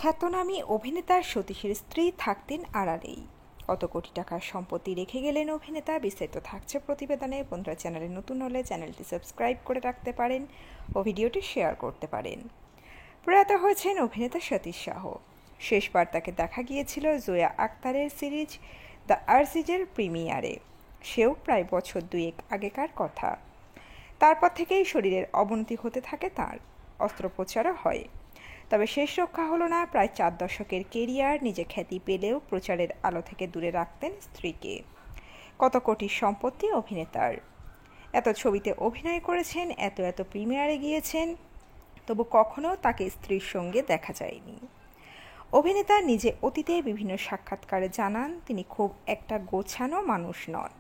খ্যাতনামী অভিনেতা সতীশের স্ত্রী থাকতেন আড়ালেই। কত কোটি টাকার সম্পত্তি রেখে গেলেন অভিনেতা, বিস্তারিত থাকছে প্রতিবেদনে। বন্ধুরা, চ্যানেলে নতুন হলে চ্যানেলটি সাবস্ক্রাইব করে রাখতে পারেন ও ভিডিওটি শেয়ার করতে পারেন। প্রয়াত হয়েছেন অভিনেতা সতীশ সাহ। শেষবার তাকে দেখা গিয়েছিল জোয়া আক্তারের সিরিজ দ্য আরজিজের প্রিমিয়ারে, সেও প্রায় বছর দুয়েক আগেকার কথা। তারপর থেকেই শরীরের অবনতি হতে থাকে তাঁর, অস্ত্রোপচারও হয়। তবে শেষ রক্ষা হলো না। প্রায় 4 দশকের কেরিয়ার, নিজে খ্যাতি পেলেও প্রচারের আলো থেকে দূরে রাখতেন স্ত্রীকে। কত কোটির সম্পত্তি অভিনেতার, এত ছবিতে অভিনয় করেছেন, এত প্রিমিয়ারে গিয়েছেন, তবু কখনো তাকে স্ত্রীর সঙ্গে দেখা যায়নি। অভিনেতা নিজে অতীতে বিভিন্ন সাক্ষাৎকারে জানান, তিনি খুব একটা গোছানো মানুষ নন।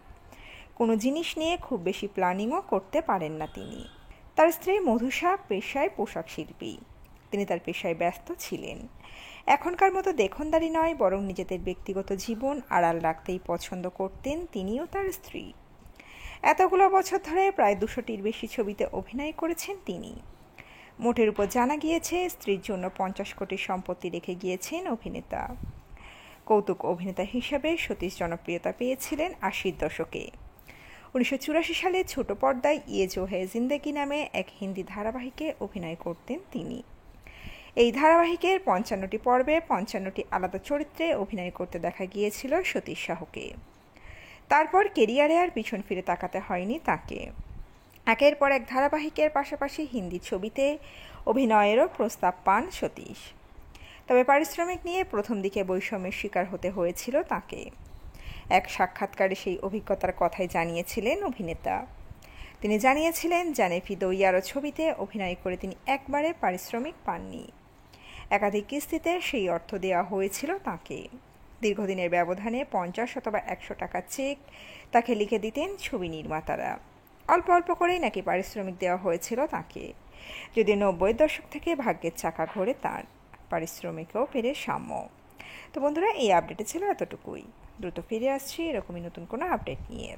কোনো জিনিস নিয়ে খুব বেশি প্ল্যানিংও করতে পারেন না তিনি। তার স্ত্রী মধুষা পেশায় পোশাক শিল্পী। তিনি তার পেশায় ব্যস্ত ছিলেন। এখনকার মতো দেখনদারি নয়, বরং নিজেদের ব্যক্তিগত জীবন আড়াল রাখতেই পছন্দ করতেন তিনিও তার স্ত্রী। এতগুলো বছর ধরে প্রায় 200টির বেশি ছবিতে অভিনয় করেছেন তিনি। মোটের উপর জানা গিয়েছে, স্ত্রীর জন্য 50 কোটি সম্পত্তি রেখে গিয়েছেন অভিনেতা। কৌতুক অভিনেতা হিসাবে সতীশ জনপ্রিয়তা পেয়েছিলেন 80-র দশকে। 1984 সালে ছোট পর্দায় ইয়ে জো হ্যায় জিন্দেগি নামে এক হিন্দি ধারাবাহিকে অভিনয় করতেন তিনি। এই ধারাবাহিকের 55টি পর্বে 55টি আলাদা চরিত্রে অভিনয় করতে দেখা গিয়েছিল সতীশ সাহকে। তারপর কেরিয়ারে আর পিছন ফিরে তাকাতে হয়নি তাকে। একের পর এক ধারাবাহিকের পাশাপাশি হিন্দি ছবিতে অভিনয়েরও প্রস্তাব পান সতীশ। তবে পারিশ্রমিক নিয়ে প্রথম দিকে বৈষম্যের শিকার হতে হয়েছিল তাকে। এক সাক্ষাৎকারে সেই অভিজ্ঞতার কথাই জানিয়েছিলেন অভিনেতা। তিনি জানিয়েছিলেন, জানে ফি দো ইয়ারো ছবিতে অভিনয় করে তিনি একবারে পারিশ্রমিক পাননি। একাধিক কিস্তিতে সেই অর্থ দেওয়া হয়েছিল তাকে। দীর্ঘদিনের ব্যবধানে 50 অথবা 100 টাকার চেক তাকে লিখে দিতেন ছবি নির্মাতারা। অল্প অল্প করেই নাকি পারিশ্রমিক দেওয়া হয়েছিল তাকে। যদি 90-এর দশক থেকে ভাগ্যের চাকা ঘোরে তার, পারিশ্রমিকও পেরে সাম্য। তো বন্ধুরা, এই আপডেটে ছিল এতটুকুই। দ্রুত ফিরে আসছি এরকমই নতুন কোনো আপডেট নিয়ে।